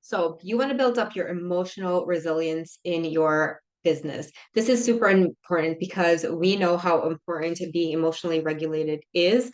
So you want to build up your emotional resilience in your business. This is super important because we know how important being emotionally regulated is.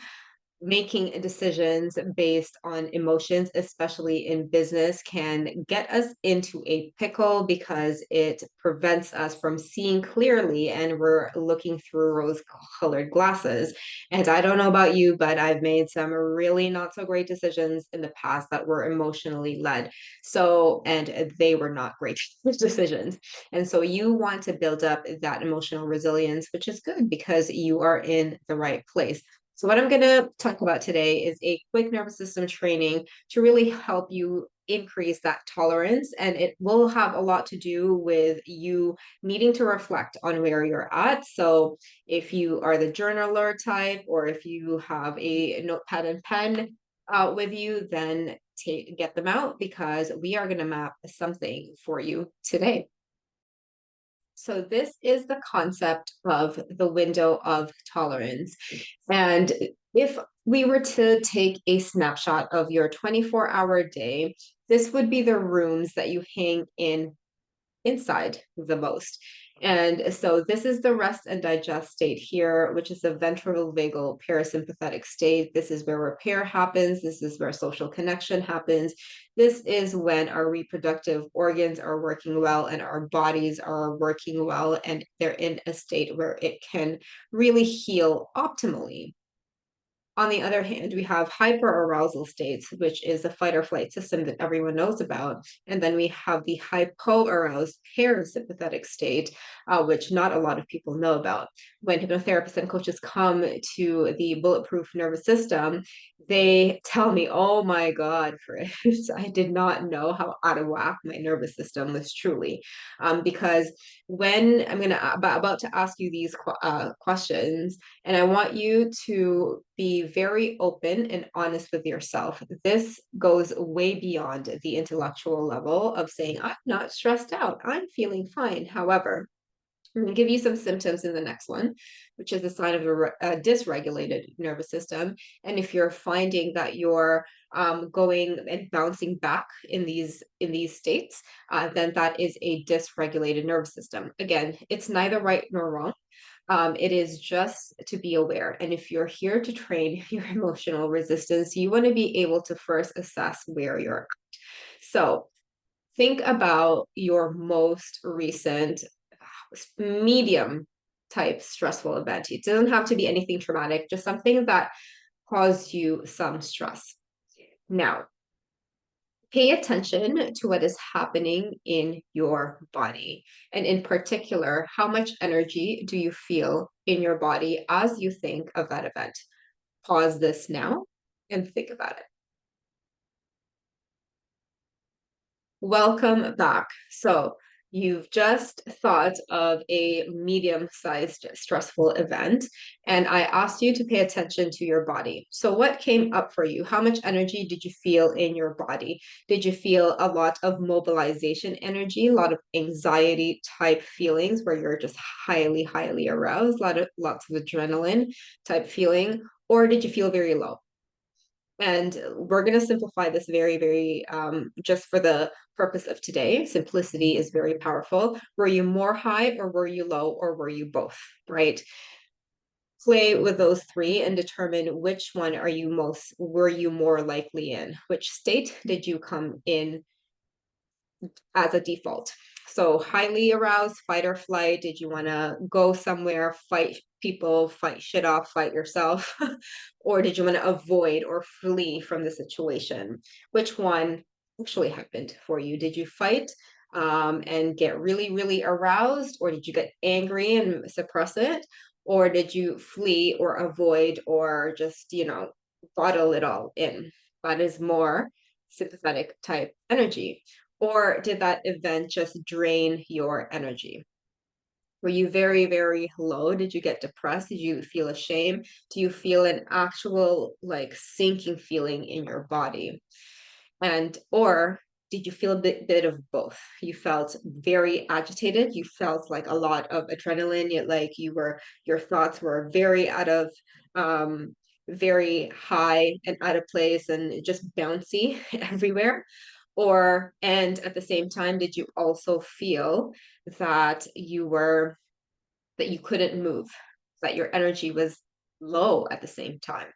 Making decisions based on emotions, especially in business, can get us into a pickle because it prevents us from seeing clearly and we're looking through rose-colored glasses. And I don't know about you, but I've made some really not so great decisions in the past that were emotionally led. So, and they were not great decisions. And so you want to build up that emotional resilience, which is good because you are in the right place. So what I'm going to talk about today is a quick nervous system training to really help you increase that tolerance. And it will have a lot to do with you needing to reflect on where you're at. So if you are the journaler type, or if you have a notepad and pen with you, then get them out because we are going to map something for you today. So this is the concept of the window of tolerance. And if we were to take a snapshot of your 24-hour day, this would be the rooms that you hang in inside the most. And so this is the rest and digest state here, which is the ventral vagal parasympathetic state. This is where repair happens. This is where social connection happens. This is when our reproductive organs are working well and our bodies are working well, and they're in a state where it can really heal optimally. On the other hand, we have hyperarousal states, which is the fight or flight system that everyone knows about. And then we have the hypoaroused parasympathetic state, which not a lot of people know about. When hypnotherapists and coaches come to the bulletproof nervous system, they tell me, oh my God, Chris, I did not know how out of whack my nervous system was truly. Because when I'm about to ask you these questions, and I want you to be very open and honest with yourself. This goes way beyond the intellectual level of saying, I'm not stressed out, I'm feeling fine. However, I'm going to give you some symptoms in the next one, which is a sign of a dysregulated nervous system. And if you're finding that you're going and bouncing back in these states, then that is a dysregulated nervous system. Again, it's neither right nor wrong. It is just to be aware. And if you're here to train your emotional resistance, you want to be able to first assess where you're at. So think about your most recent medium type stressful event. It doesn't have to be anything traumatic, just something that caused you some stress. Now, pay attention to what is happening in your body. And in particular, how much energy do you feel in your body as you think of that event? Pause this now and think about it. Welcome back. So, you've just thought of a medium-sized stressful event, and I asked you to pay attention to your body. So, what came up for you? How much energy did you feel in your body? Did you feel a lot of mobilization energy, a lot of anxiety type feelings where you're just highly, highly aroused, lots of adrenaline type feeling, or did you feel very low? And we're going to simplify this very, very, just for the purpose of today. Simplicity is very powerful. Were you more high or were you low or were you both, right? Play with those three and determine which one were you more likely in? Which state did you come in as a default? So highly aroused, fight or flight. Did you want to go somewhere, fight people, fight shit off, fight yourself? Or did you want to avoid or flee from the situation? Which one actually happened for you? Did you fight and get really, really aroused? Or did you get angry and suppress it? Or did you flee or avoid or just, bottle it all in? That is more sympathetic type energy. Or did that event just drain your energy? Were you very, very low? Did you get depressed? Did you feel ashamed? Do you feel an actual like sinking feeling in your body? And or did you feel a bit of both? You felt very agitated. You felt like a lot of adrenaline. Yet like your thoughts were very out of very high and out of place and just bouncy everywhere. And at the same time, did you also feel that that you couldn't move, that your energy was low at the same time?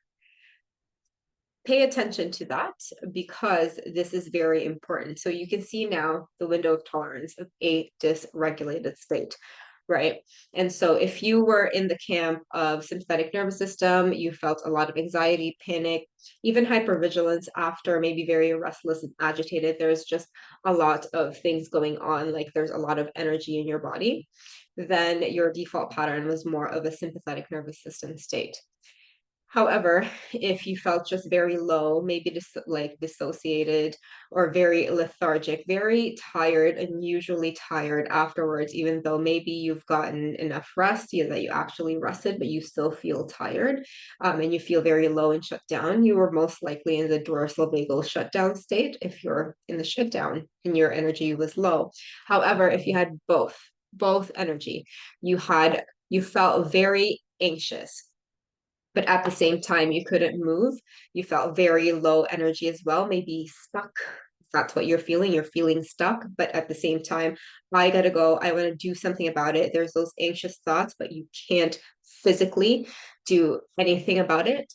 Pay attention to that because this is very important. So you can see now the window of tolerance of a dysregulated state, right? And so if you were in the camp of sympathetic nervous system, you felt a lot of anxiety, panic, even hypervigilance after, maybe very restless and agitated. There's just a lot of things going on, like there's a lot of energy in your body. Then your default pattern was more of a sympathetic nervous system state. However, if you felt just very low, maybe like dissociated or very lethargic, very tired, unusually tired afterwards, even though maybe you've gotten enough rest, that you actually rested, but you still feel tired, and you feel very low and shut down, you were most likely in the dorsal vagal shutdown state if you're in the shutdown and your energy was low. However, if you had both energy, you felt very anxious, but at the same time you couldn't move, you felt very low energy as well, maybe stuck. If that's what you're feeling stuck, but at the same time, I gotta go, I want to do something about it. There's those anxious thoughts, but you can't physically do anything about it.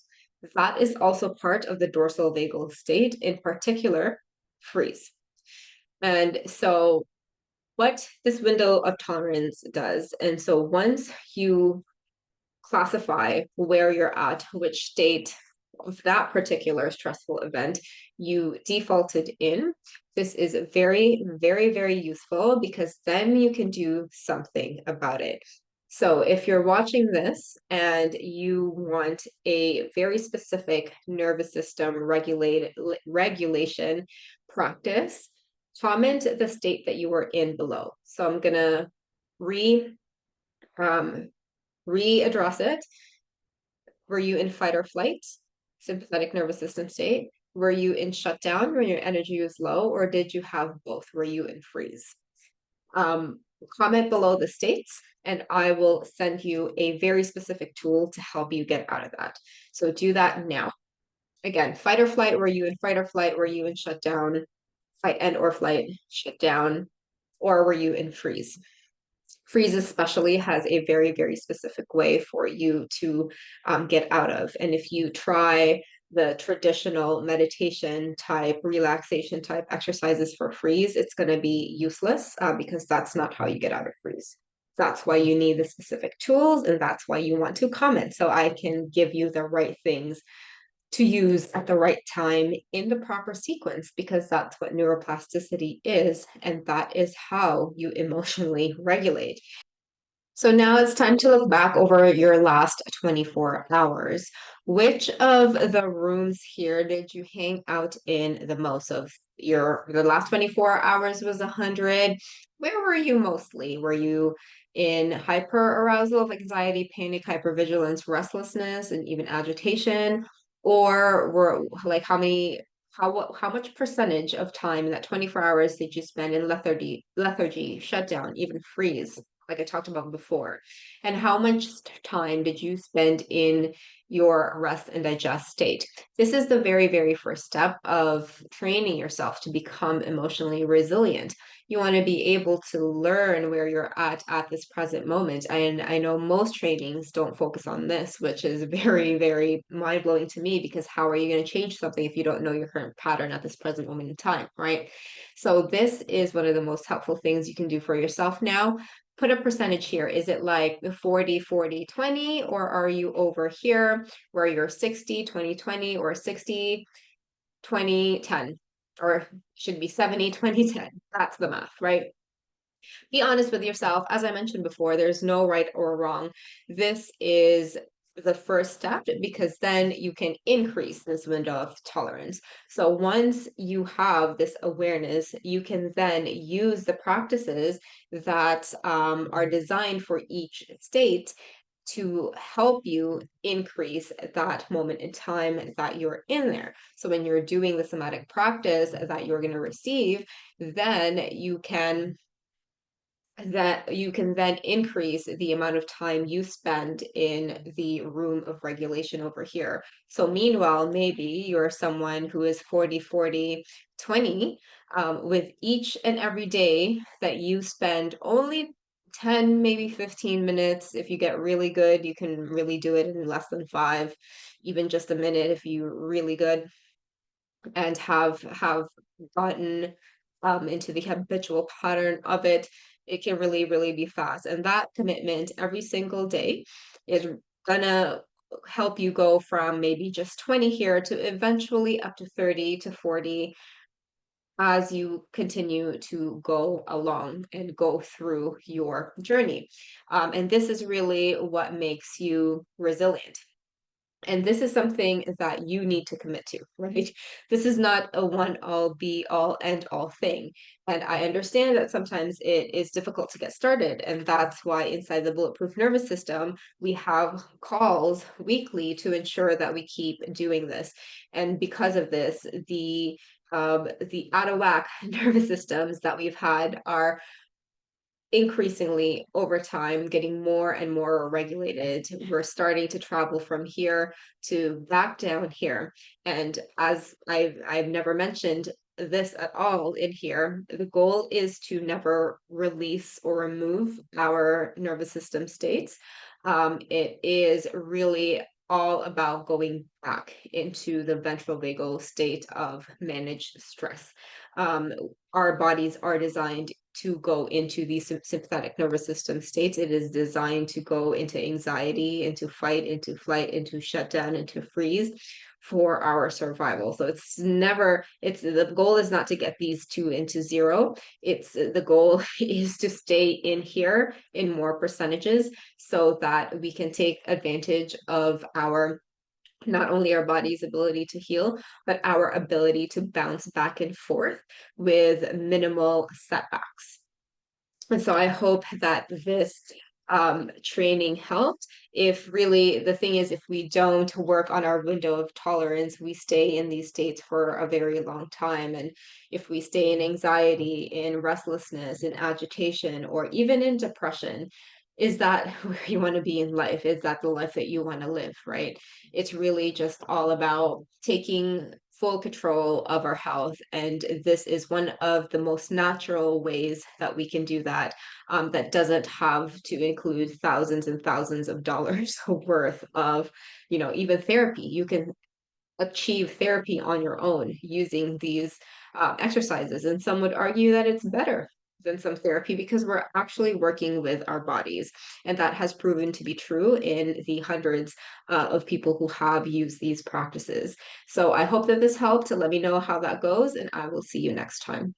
That is also part of the dorsal vagal state, in particular freeze. And so what this window of tolerance does, and so once you classify where you're at, which state of that particular stressful event you defaulted in. This is very, very, very useful because then you can do something about it. So if you're watching this and you want a very specific nervous system regulation practice, comment the state that you were in below. So I'm gonna re um, readdress it. Were you in fight or flight, sympathetic nervous system state? Were you in shutdown when your energy was low, or did you have both? Were you in freeze? Um, Comment below the states, and I will send you a very specific tool to help you get out of that. So do that now. Again, fight or flight, were you in fight or flight? Were you in shutdown, fight and or flight, shutdown, or were you in freeze? Freeze especially has a very, very specific way for you to get out of. And if you try the traditional meditation type, relaxation type exercises for freeze, it's going to be useless because that's not how you get out of freeze. That's why you need the specific tools, and that's why you want to comment so I can give you the right things to use at the right time in the proper sequence, because that's what neuroplasticity is, and that is how you emotionally regulate. So now it's time to look back over your last 24 hours. Which of the rooms here did you hang out in the most of? The last 24 hours was 100. Where were you mostly? Were you in hyper arousal of anxiety, panic, hypervigilance, restlessness, and even agitation? Or were like how much percentage of time in that 24 hours did you spend in lethargy, shutdown, even freeze, like I talked about before? And how much time did you spend in your rest and digest state? This is the very, very first step of training yourself to become emotionally resilient. You want to be able to learn where you're at this present moment. And I know most trainings don't focus on this, which is very, very mind blowing to me, because how are you going to change something if you don't know your current pattern at this present moment in time, right? So this is one of the most helpful things you can do for yourself now. Put a percentage here. Is it like 40, 40, 20, or are you over here where you're 60, 20, 20, or 60, 20, 10, or should be 70, 20, 10? That's the math, right? Be honest with yourself. As I mentioned before, there's no right or wrong. This is the first step, because then you can increase this window of tolerance. So once you have this awareness, you can then use the practices that are designed for each state to help you increase that moment in time that you're in there. So when you're doing the somatic practice that you're going to receive, then you can that you can then increase the amount of time you spend in the room of regulation over here. So meanwhile, maybe you're someone who is 40, 40, 20, with each and every day that you spend only 10, maybe 15 minutes. If you get really good, you can really do it in less than five, even just a minute if you're really good and have gotten into the habitual pattern of it, it can really, really be fast. And that commitment every single day is gonna help you go from maybe just 20 here to eventually up to 30 to 40 as you continue to go along and go through your journey. And this is really what makes you resilient. And this is something that you need to commit to, right? This is not a one all be all end all thing. And I understand that sometimes it is difficult to get started. And that's why inside the bulletproof nervous system, we have calls weekly to ensure that we keep doing this. And because of this, the out of whack nervous systems that we've had are increasingly over time getting more and more regulated. We're starting to travel from here to back down here. And as I've never mentioned this at all in here, the goal is to never release or remove our nervous system states. It is really all about going back into the ventral vagal state of managed stress. Um, our bodies are designed to go into these sympathetic nervous system states. It is designed to go into anxiety, into fight, into flight, into shutdown, into freeze for our survival. So it's the goal is not to get these two into zero. It's the goal is to stay in here in more percentages so that we can take advantage of our not only our body's ability to heal, but our ability to bounce back and forth with minimal setbacks. And so I hope that this training helped. If really the thing is, if we don't work on our window of tolerance, we stay in these states for a very long time. And if we stay in anxiety, in restlessness, in agitation, or even in depression, is that where you want to be in life? Is that the life that you want to live, right? It's really just all about taking full control of our health. And this is one of the most natural ways that we can do that, that doesn't have to include thousands and thousands of dollars worth of, even therapy. You can achieve therapy on your own using these exercises. And some would argue that it's better than some therapy because we're actually working with our bodies. And that has proven to be true in the hundreds of people who have used these practices. So I hope that this helped. Let me know how that goes, and I will see you next time.